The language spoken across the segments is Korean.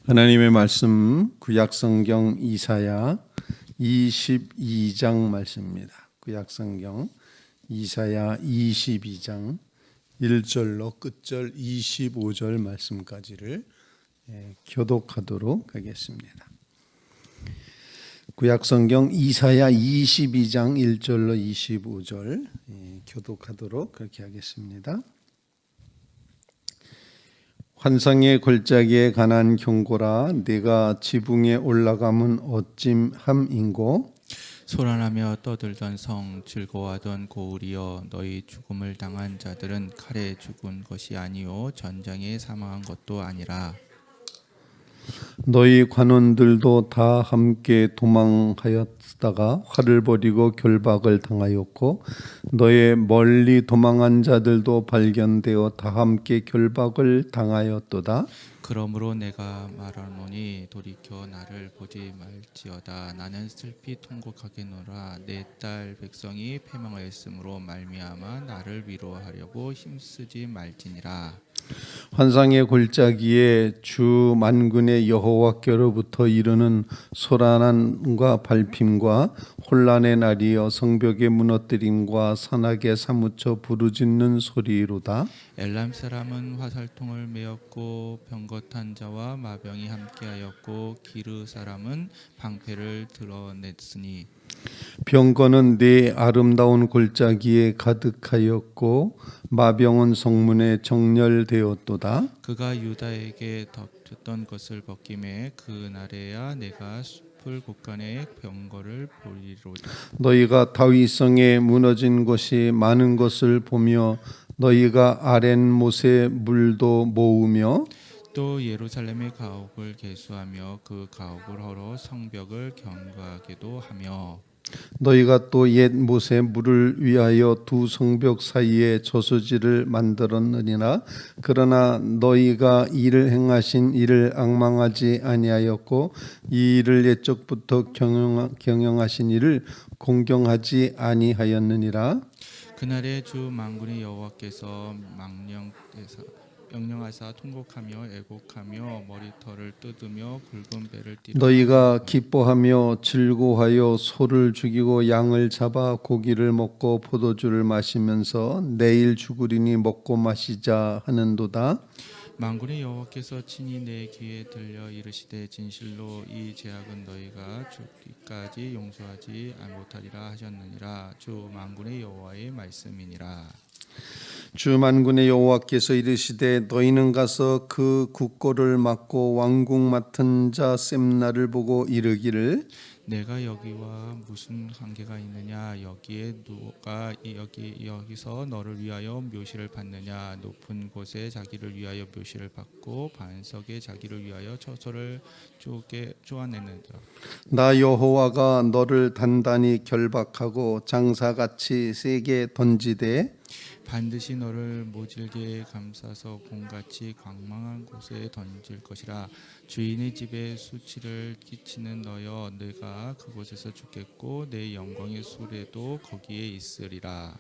하나님의 말씀 구약성경 이사야 22장 말씀입니다. 구약성경 이사야 22장 1절로 끝절 25절 말씀까지를 교독하도록 하겠습니다. 구약성경 이사야 22장 1절로 25절 교독하도록 그렇게 하겠습니다. 환상의 골짜기에 관한 경고라. 네가 지붕에 올라가면 어찜함인고 소란하며 떠들던 성, 즐거워하던 고을이여, 너희 죽음을 당한 자들은 칼에 죽은 것이 아니요 전장에 사망한 것도 아니라. 너희 관원들도 다 함께 도망하였다가 활을 버리고 결박을 당하였고 너의 멀리 도망한 자들도 발견되어 다 함께 결박을 당하였도다. 그러므로 내가 말하노니 돌이켜 나를 보지 말지어다. 나는 슬피 통곡하겠노라. 내 딸 백성이 패망하였으므로 말미암아 나를 위로하려고 힘쓰지 말지니라. 환상의 골짜기에 주 만군의 여호와께로부터 이르는 소란함과 발핌과 혼란의 날이여 성벽의 무너뜨림과 산악에 사무쳐 부르짖는 소리로다. 엘람 사람은 화살통을 메었고 병거탄 자와 마병이 함께하였고 기르 사람은 방패를 드러냈으니 병거는 네 아름다운 골짜기에 가득하였고 마병은 성문에 정렬되었도다. 그가 유다에게 덮쳤던 것을 벗김에 그날에야 내가 숲을 곳간에 병거를 보리로다. 너희가 다윗성에 무너진 곳이 많은 것을 보며 너희가 아랫못의 물도 모으며 또 예루살렘의 가옥을 계수하며 그 가옥을 헐어 성벽을 견고하게도 하며 너희가 또 옛 못의 물을 위하여 두 성벽 사이에 저수지를 만들었느니라. 그러나 너희가 이를 행하신 이를 앙망하지 아니하였고 이 일을 옛적부터 경영하신 이를 공경하지 아니하였느니라. 그날에 주 만군의 여호와께서 명령하사 통곡하며 애곡하며 머리털을 뜯으며 굵은 배를 띠라. 너희가 기뻐하며 즐거워하여 소를 죽이고 양을 잡아 고기를 먹고 포도주를 마시면서 내일 죽으리니 먹고 마시자 하는도다. 만군의 여호와께서 친히 내 귀에 들려 이르시되 진실로 이 죄악은 너희가 죽기까지 용서하지 못하리라 하셨느니라. 주 만군의 여호와의 말씀이니라. 주 만군의 여호와께서 이르시되 너희는 가서 그 국고를 맡고 왕궁 맡은 자 셈나를 보고 이르기를 내가 여기와 무슨 관계가 있느냐? 여기에 누가 여기서 너를 위하여 묘시를 받느냐? 높은 곳에 자기를 위하여 묘시를 받고 반석에 자기를 위하여 처소를 쪼아내는다. 나 여호와가 너를 단단히 결박하고 장사같이 세게 던지되 반드시 너를 모질게 감싸서 공같이 광망한 곳에 던질 것이라. 주인의 집에 수치를 끼치는 너여, 네가 그곳에서 죽겠고 내 영광의 수레도 거기에 있으리라.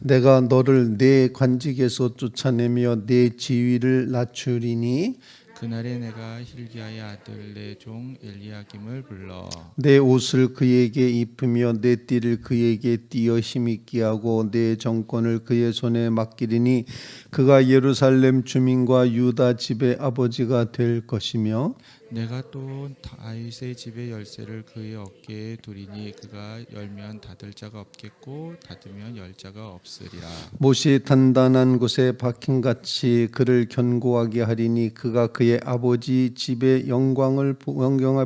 내가 너를 내 관직에서 쫓아내며 내 지위를 낮추리니 그날에 내가 hilki야의 아들 내 종 엘리야김을 불러 내 옷을 그에게 입히며 내 띠를 그에게 띄어 힘있게 하고 내 정권을 그의 손에 맡기리니 그가 예루살렘 주민과 유다 집의 아버지가 될 것이며 내가 또 다윗의 집의 열쇠를 그의 어깨에 두리니 그가 열면 닫을 자가 없겠고 닫으면 열 자가 없으리라. 못이 단단한 곳에 박힌같이 그를 견고하게 하리니 그가 그의 아버지 집의 영광할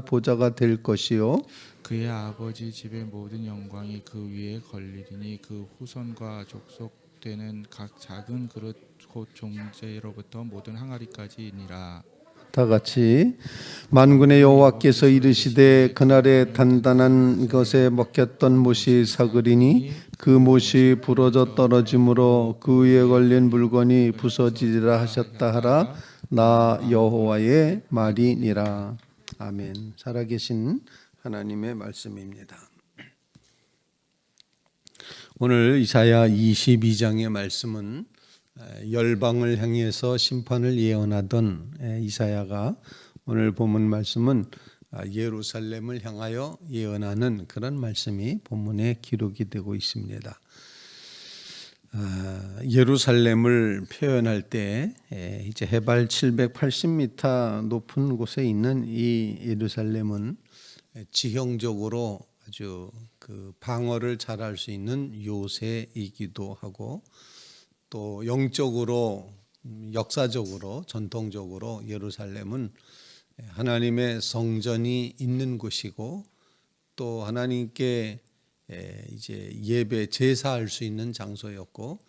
보좌가 될 것이요 그의 아버지 집의 모든 영광이 그 위에 걸리리니 그 후손과 족속되는 각 작은 그릇 곧 종제로부터 모든 항아리까지니라. 다 같이 만군의 여호와께서 이르시되 그날에 단단한 것에 먹혔던 못이 사그리니 그 못이 부러져 떨어짐으로 그 위에 걸린 물건이 부서지리라 하셨다 하라. 나 여호와의 말이니라. 아멘. 살아계신 하나님의 말씀입니다. 오늘 이사야 22장의 말씀은 열방을 향해서 심판을 예언하던 이사야가 오늘 본문 말씀은 예루살렘을 향하여 예언하는 그런 말씀이 본문에 기록이 되고 있습니다. 예루살렘을 표현할 때 이제 해발 780m 높은 곳에 있는 이 예루살렘은 지형적으로 아주 그 방어를 잘할 수 있는 요새이기도 하고, 또 영적으로 역사적으로 전통적으로 예루살렘은 하나님의 성전이 있는 곳이고, 또 하나님께 이제 예배 제사할 수 있는 장소였고,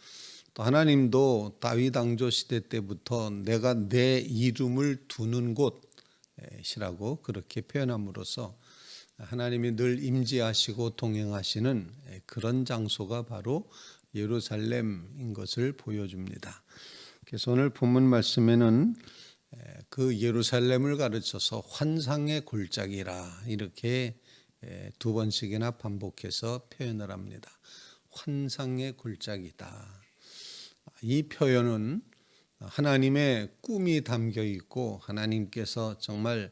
또 하나님도 다윗 왕조 시대 때부터 내가 내 이름을 두는 곳이라고 그렇게 표현함으로써 하나님이 늘 임재하시고 동행하시는 그런 장소가 바로 예루살렘인 것을 보여줍니다. 그래서 오늘 본문 말씀에는 그 예루살렘을 가르쳐서 환상의 골짜기라 이렇게 두 번씩이나 반복해서 표현을 합니다. 환상의 골짜기다. 이 표현은 하나님의 꿈이 담겨 있고 하나님께서 정말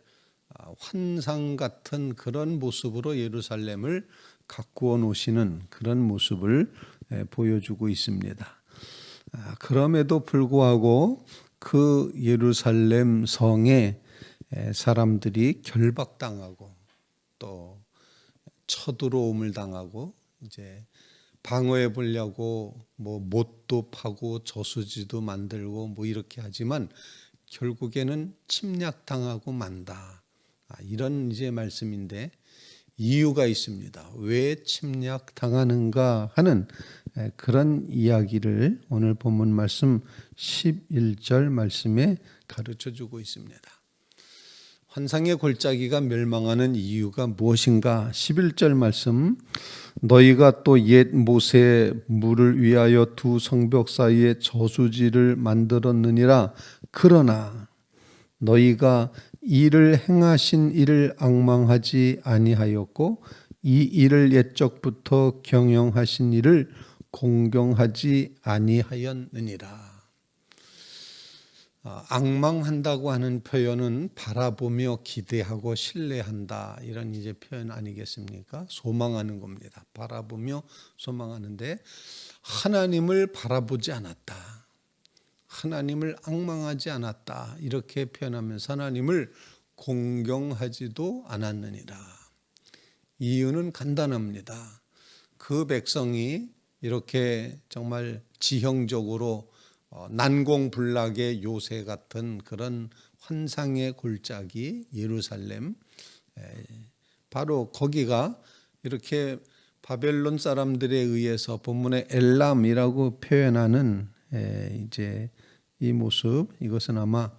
환상 같은 그런 모습으로 예루살렘을 가꾸어 놓으시는 그런 모습을 보여주고 있습니다. 그럼에도 불구하고 그 예루살렘 성에 사람들이 결박당하고 또 쳐들어옴을 당하고 이제 방어해 보려고 뭐 못도 파고 저수지도 만들고 뭐 이렇게 하지만 결국에는 침략당하고 만다. 이런 이제 말씀인데 이유가 있습니다. 왜 침략당하는가 하는 그런 이야기를 오늘 본문 말씀 11절 말씀에 가르쳐 주고 있습니다. 환상의 골짜기가 멸망하는 이유가 무엇인가? 11절 말씀, 너희가 또 옛 모세 물을 위하여 두 성벽 사이에 저수지를 만들었느니라. 그러나 너희가 이를 행하신 이를 앙망하지 아니하였고 이 일을 옛적부터 경영하신 이를 공경하지 아니하였느니라. 앙망한다고 하는 표현은 바라보며 기대하고 신뢰한다 이런 이제 표현 아니겠습니까? 소망하는 겁니다. 바라보며 소망하는데 하나님을 바라보지 않았다. 하나님을 앙망하지 않았다. 이렇게 표현하면서 하나님을 공경하지도 않았느니라. 이유는 간단합니다. 그 백성이 이렇게 정말 지형적으로 난공불락의 요새 같은 그런 환상의 골짜기 예루살렘, 바로 거기가 이렇게 바벨론 사람들에 의해서 본문에 엘람이라고 표현하는 이제 이 모습, 이것은 아마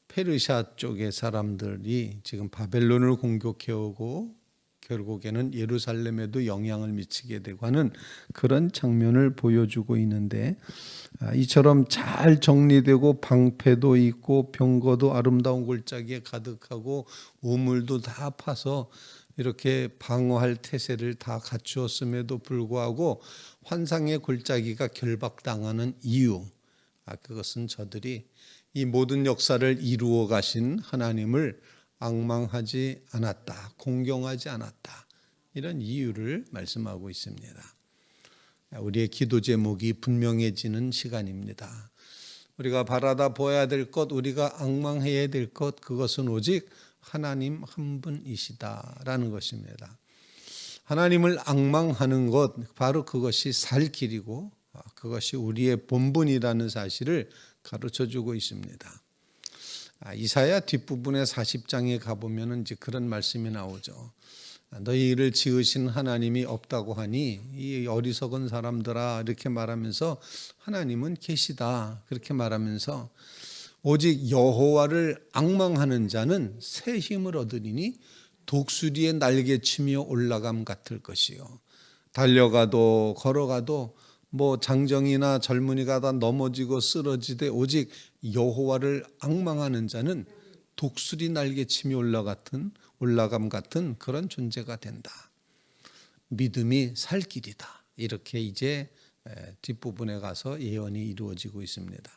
페르시아 쪽의 사람들이 지금 바벨론을 공격해 오고 결국에는 예루살렘에도 영향을 미치게 되고 하는 그런 장면을 보여주고 있는데, 이처럼 잘 정리되고 방패도 있고 병거도 아름다운 골짜기에 가득하고 우물도 다 파서 이렇게 방어할 태세를 다 갖추었음에도 불구하고 환상의 골짜기가 결박당하는 이유, 그것은 저들이 이 모든 역사를 이루어 가신 하나님을 앙망하지 않았다, 공경하지 않았다, 이런 이유를 말씀하고 있습니다. 우리의 기도 제목이 분명해지는 시간입니다. 우리가 바라다 보아야 될 것, 우리가 앙망해야 될 것, 그것은 오직 하나님 한 분이시다라는 것입니다. 하나님을 앙망하는 것, 바로 그것이 살 길이고 그것이 우리의 본분이라는 사실을 가르쳐주고 있습니다. 이사야 뒷부분의 40장에 가보면 이제 그런 말씀이 나오죠. 너희를 지으신 하나님이 없다고 하니 이 어리석은 사람들아, 이렇게 말하면서 하나님은 계시다 그렇게 말하면서 오직 여호와를 앙망하는 자는 새 힘을 얻으리니 독수리의 날개치며 올라감 같을 것이요, 달려가도 걸어가도 뭐 장정이나 젊은이가 다 넘어지고 쓰러지되 오직 여호와를 앙망하는 자는 독수리 날개치며 올라감 같은 그런 존재가 된다. 믿음이 살 길이다. 이렇게 이제 뒷부분에 가서 예언이 이루어지고 있습니다.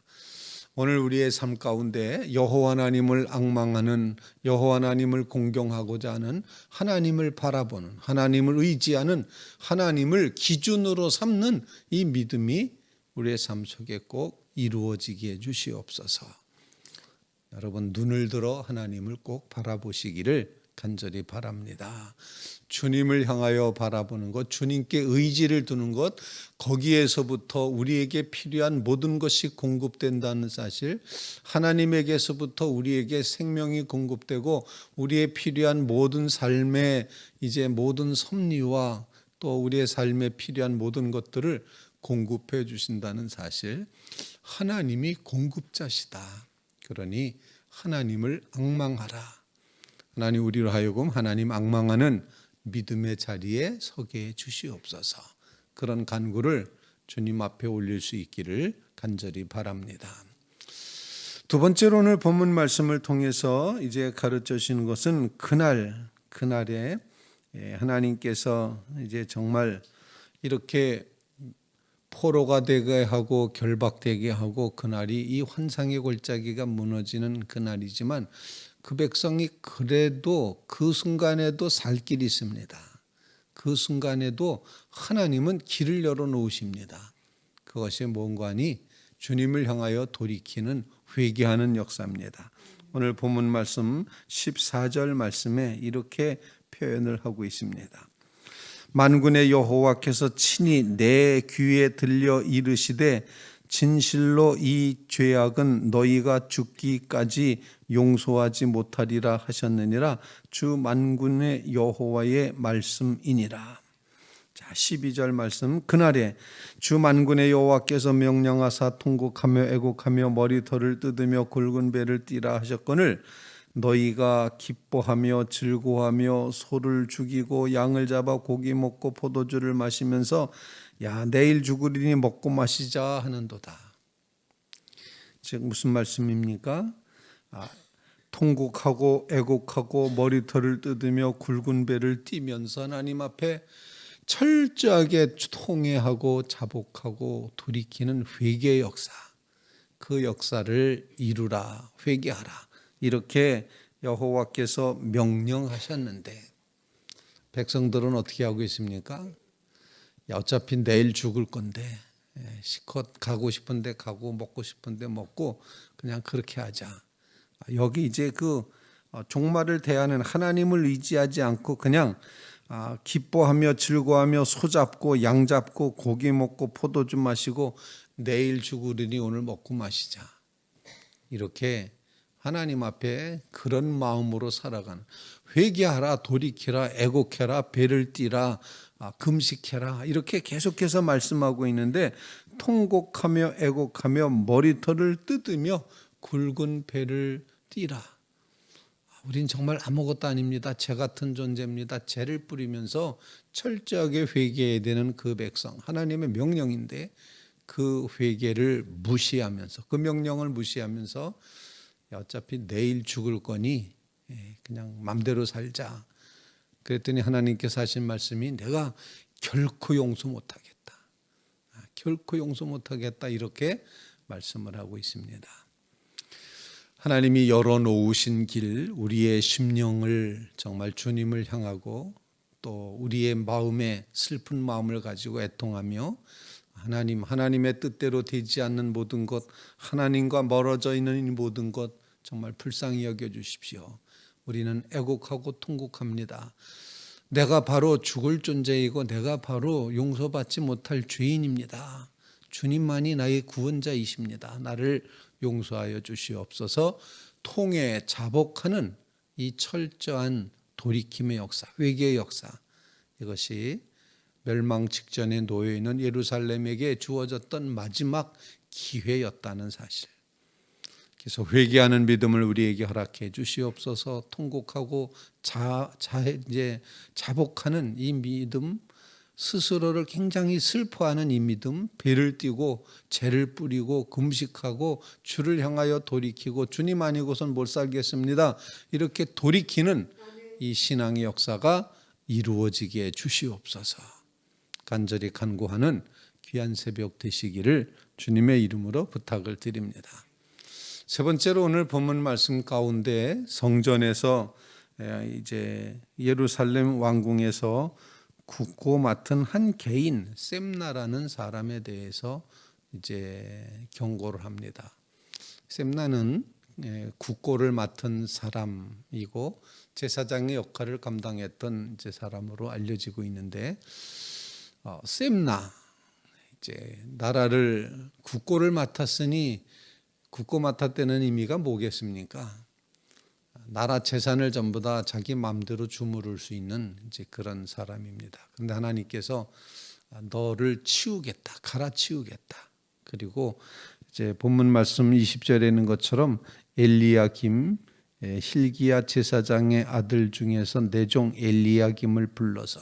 오늘 우리의 삶 가운데 여호와 하나님을 앙망하는, 여호와 하나님을 공경하고자 하는, 하나님을 바라보는, 하나님을 의지하는, 하나님을 기준으로 삼는 이 믿음이 우리의 삶 속에 꼭 이루어지게 해 주시옵소서. 여러분, 눈을 들어 하나님을 꼭 바라보시기를 간절히 바랍니다. 주님을 향하여 바라보는 것, 주님께 의지를 두는 것, 거기에서부터 우리에게 필요한 모든 것이 공급된다는 사실, 하나님에게서부터 우리에게 생명이 공급되고 우리의 필요한 모든 삶의 이제 모든 섭리와 또 우리의 삶에 필요한 모든 것들을 공급해 주신다는 사실, 하나님이 공급자시다. 그러니 하나님을 앙망하라. 하나님, 우리로 하여금 하나님 앙망하는 믿음의 자리에 서게 해 주시옵소서. 그런 간구를 주님 앞에 올릴 수 있기를 간절히 바랍니다. 두 번째로 오늘 본문 말씀을 통해서 이제 가르쳐 주시는 것은 그날에 하나님께서 이제 정말 이렇게 포로가 되게 하고 결박되게 하고, 그날이 이 환상의 골짜기가 무너지는 그날이지만 그 백성이 그래도 그 순간에도 살 길이 있습니다. 그 순간에도 하나님은 길을 열어놓으십니다. 그것이 뭔가 하니 주님을 향하여 돌이키는, 회개하는 역사입니다. 오늘 본문 말씀 14절 말씀에 이렇게 표현을 하고 있습니다. 만군의 여호와께서 친히 내 귀에 들려 이르시되 진실로 이 죄악은 너희가 죽기까지 용서하지 못하리라 하셨느니라. 주 만군의 여호와의 말씀이니라. 자, 12절 말씀. 그날에 주 만군의 여호와께서 명령하사 통곡하며 애곡하며 머리털을 뜯으며 굵은 배를 띠라 하셨거늘 너희가 기뻐하며 즐거워하며 소를 죽이고 양을 잡아 고기 먹고 포도주를 마시면서 야 내일 죽으리니 먹고 마시자 하는도다. 즉 무슨 말씀입니까? 통곡하고 애곡하고 머리털을 뜯으며 굵은 배를 띠면서 하나님 앞에 철저하게 통회하고 자복하고 돌이키는 회개의 역사, 그 역사를 이루라, 회개하라, 이렇게 여호와께서 명령하셨는데 백성들은 어떻게 하고 있습니까? 어차피 내일 죽을 건데 실컷 가고 싶은데 가고 먹고 싶은데 먹고 그냥 그렇게 하자. 여기 이제 그 종말을 대하는, 하나님을 의지하지 않고 그냥 기뻐하며 즐거워하며 소 잡고 양 잡고 고기 먹고 포도주 마시고 내일 죽으리니 오늘 먹고 마시자, 이렇게 하나님 앞에 그런 마음으로 살아가는, 회개하라, 돌이키라, 애곡해라, 배를 띠라, 금식해라, 이렇게 계속해서 말씀하고 있는데 통곡하며 애곡하며 머리털을 뜯으며 굵은 배를 띠라. 우린 정말 아무것도 아닙니다. 재 같은 존재입니다. 재를 뿌리면서 철저하게 회개해야 되는 그 백성, 하나님의 명령인데 그 회개를 무시하면서, 그 명령을 무시하면서 어차피 내일 죽을 거니 그냥 맘대로 살자. 그랬더니 하나님께서 하신 말씀이 내가 결코 용서 못하겠다. 결코 용서 못하겠다, 이렇게 말씀을 하고 있습니다. 하나님이 열어놓으신 길, 우리의 심령을 정말 주님을 향하고 또 우리의 마음에 슬픈 마음을 가지고 애통하며 하나님의 뜻대로 되지 않는 모든 것, 하나님과 멀어져 있는 이 모든 것 정말 불쌍히 여겨주십시오. 우리는 애곡하고 통곡합니다. 내가 바로 죽을 존재이고 내가 바로 용서받지 못할 죄인입니다. 주님만이 나의 구원자이십니다. 나를 용서하여 주시옵소서. 통해 자복하는 이 철저한 돌이킴의 역사, 회개의 역사, 이것이 멸망 직전에 놓여있는 예루살렘에게 주어졌던 마지막 기회였다는 사실. 그래서 회개하는 믿음을 우리에게 허락해 주시옵소서. 통곡하고 이제 자복하는 이 믿음, 스스로를 굉장히 슬퍼하는 이 믿음, 배를 띄고 재를 뿌리고 금식하고 주를 향하여 돌이키고 주님 아니고선 못 살겠습니다, 이렇게 돌이키는 이 신앙의 역사가 이루어지게 주시옵소서. 간절히 간구하는 귀한 새벽 되시기를 주님의 이름으로 부탁을 드립니다. 세 번째로 오늘 본문 말씀 가운데 성전에서 이제 예루살렘 왕궁에서 굳고 맡은 한 개인 셈나라는 사람에 대해서 이제 경고를 합니다. 셈나는 굳고를 맡은 사람이고 제사장의 역할을 감당했던 이제 사람으로 알려지고 있는데, 셈나 이제 나라를 굳고를 맡았으니 굳고 맡았다는 의미가 뭐겠습니까? 나라 재산을 전부 다 자기 마음대로 주무를 수 있는 이제 그런 사람입니다. 그런데 하나님께서 너를 치우겠다, 갈아치우겠다. 그리고 이제 본문 말씀 20절에 있는 것처럼 엘리야김, hil기야 제사장의 아들 중에서 내 종 엘리야김을 불러서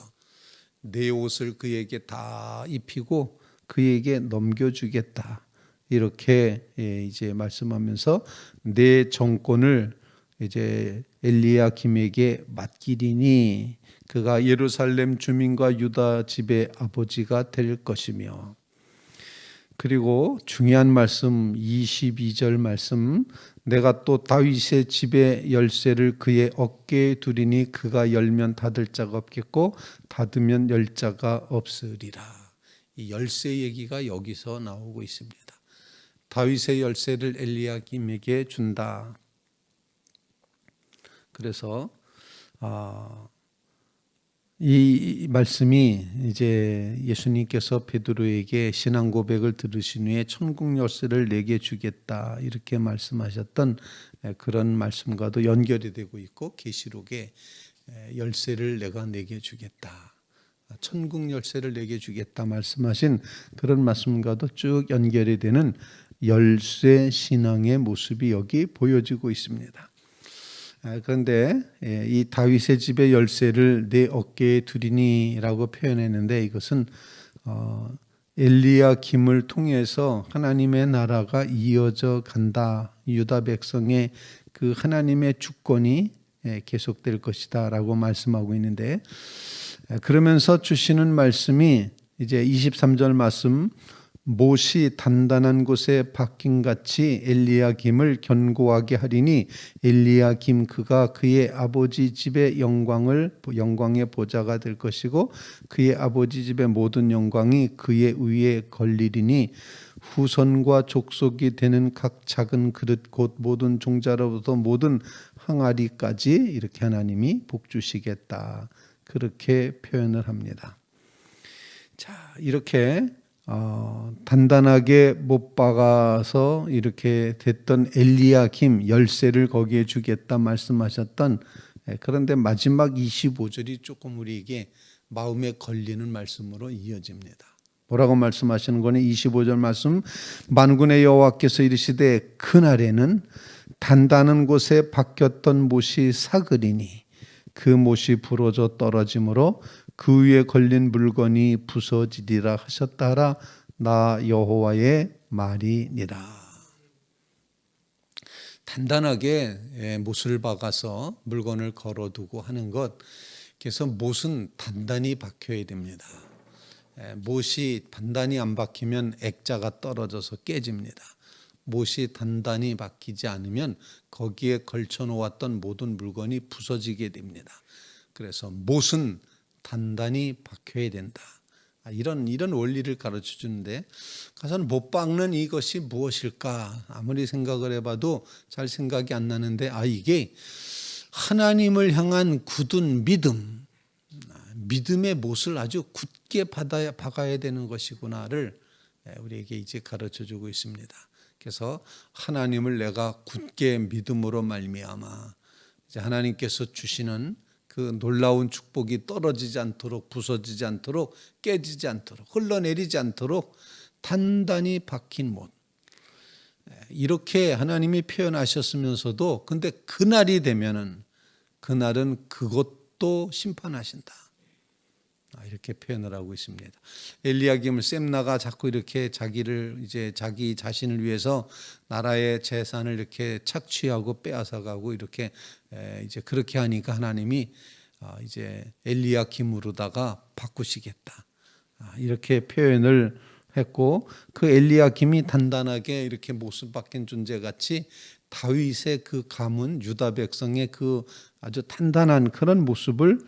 내 옷을 그에게 다 입히고 그에게 넘겨주겠다. 이렇게 이제 말씀하면서 내 정권을 이제 엘리야김에게 맡기리니 그가 예루살렘 주민과 유다 집의 아버지가 될 것이며, 그리고 중요한 말씀 22절 말씀, 내가 또 다윗의 집의 열쇠를 그의 어깨에 두리니 그가 열면 닫을 자가 없겠고 닫으면 열 자가 없으리라. 이 열쇠 얘기가 여기서 나오고 있습니다. 다윗의 열쇠를 엘리야김에게 준다. 그래서 이 말씀이 이제 예수님께서 베드로에게 신앙 고백을 들으신 후에 천국 열쇠를 내게 주겠다 이렇게 말씀하셨던 그런 말씀과도 연결이 되고 있고, 계시록에 열쇠를 내가 내게 주겠다, 천국 열쇠를 내게 주겠다 말씀하신 그런 말씀과도 쭉 연결이 되는 열쇠 신앙의 모습이 여기 보여지고 있습니다. 그런데 이 다윗의 집의 열쇠를 내 어깨에 두리니라고 표현했는데, 이것은 엘리야김을 통해서 하나님의 나라가 이어져 간다, 유다 백성의 그 하나님의 주권이 계속될 것이다 라고 말씀하고 있는데, 그러면서 주시는 말씀이 이제 23절 말씀, 못이 단단한 곳에 박힌같이 엘리야김을 견고하게 하리니 엘리야김 그가 그의 아버지 집의 영광의 보좌가 될 것이고 그의 아버지 집의 모든 영광이 그의 위에 걸리리니 후손과 족속이 되는 각 작은 그릇 곧 모든 종자로부터 모든 항아리까지 이렇게 하나님이 복주시겠다, 그렇게 표현을 합니다. 자, 이렇게 단단하게 못 박아서 이렇게 됐던 엘리야김 열쇠를 거기에 주겠다 말씀하셨던, 그런데 마지막 25절이 조금 우리에게 마음에 걸리는 말씀으로 이어집니다. 뭐라고 말씀하시는 거니? 25절 말씀, 만군의 여호와께서 이르시되 그날에는 단단한 곳에 박혔던 못이 사그리니 그 못이 부러져 떨어지므로 그 위에 걸린 물건이 부서지리라 하셨다 하라. 나 여호와의 말이니라. 단단하게 못을 박아서 물건을 걸어두고 하는 것, 그래서 못은 단단히 박혀야 됩니다. 못이 단단히 안 박히면 액자가 떨어져서 깨집니다. 못이 단단히 박히지 않으면 거기에 걸쳐 놓았던 모든 물건이 부서지게 됩니다. 그래서 못은 단단히 박혀야 된다. 이런 원리를 가르쳐 주는데, 가서는 못 박는 이것이 무엇일까? 아무리 생각을 해봐도 잘 생각이 안 나는데, 이게 하나님을 향한 굳은 믿음의 못을 아주 굳게 박아야 되는 것이구나를 우리에게 이제 가르쳐 주고 있습니다. 그래서 하나님을 내가 굳게 믿음으로 말미암아 이제 하나님께서 주시는 그 놀라운 축복이 떨어지지 않도록, 부서지지 않도록, 깨지지 않도록, 흘러내리지 않도록 단단히 박힌 못, 이렇게 하나님이 표현하셨으면서도, 근데 그날이 되면은 그날은 그것도 심판하신다, 이렇게 표현을 하고 있습니다. 엘리야김을 셈나가 자꾸 이렇게 자기 자신을 위해서 나라의 재산을 이렇게 착취하고 빼앗아가고 이렇게 이제 그렇게 하니까 하나님이 이제 엘리야김으로다가 바꾸시겠다, 이렇게 표현을 했고 그 엘리야김이 단단하게 이렇게 모습 바뀐 존재같이 다윗의 그 가문 유다 백성의 그 아주 단단한 그런 모습을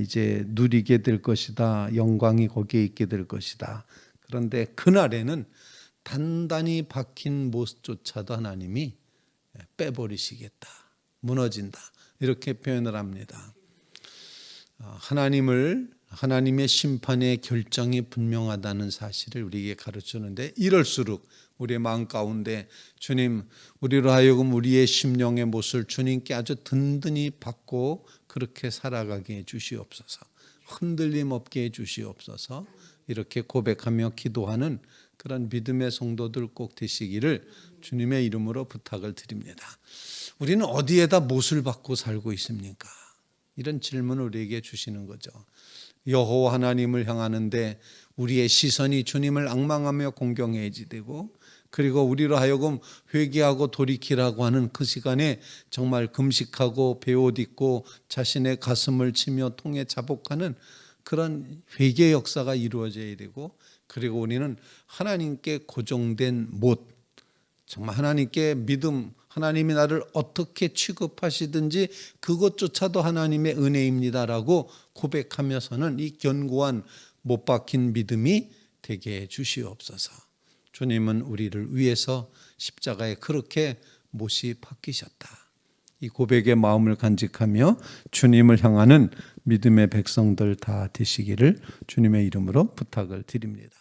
이제 누리게 될 것이다. 영광이 거기에 있게 될 것이다. 그런데 그날에는 단단히 박힌 모습조차도 하나님이 빼버리시겠다. 무너진다. 이렇게 표현을 합니다. 하나님의 심판의 결정이 분명하다는 사실을 우리에게 가르치는데 이럴수록 우리의 마음 가운데 주님 우리로 하여금 우리의 심령의 못을 주님께 아주 든든히 받고 그렇게 살아가게 해 주시옵소서. 흔들림 없게 해 주시옵소서. 이렇게 고백하며 기도하는 그런 믿음의 성도들 꼭 되시기를 주님의 이름으로 부탁을 드립니다. 우리는 어디에다 못을 받고 살고 있습니까? 이런 질문을 우리에게 주시는 거죠. 여호와 하나님을 향하는데 우리의 시선이 주님을 앙망하며 공경해야지 되고 그리고 우리로 하여금 회개하고 돌이키라고 하는 그 시간에 정말 금식하고 베옷 입고 자신의 가슴을 치며 통에 자복하는 그런 회개 역사가 이루어져야 되고 그리고 우리는 하나님께 고정된 못 정말 하나님께 믿음 하나님이 나를 어떻게 취급하시든지 그것조차도 하나님의 은혜입니다라고 고백하면서는 이 견고한 못 박힌 믿음이 되게 해 주시옵소서. 주님은 우리를 위해서 십자가에 그렇게 못이 박히셨다. 이 고백의 마음을 간직하며 주님을 향하는 믿음의 백성들 다 되시기를 주님의 이름으로 부탁을 드립니다.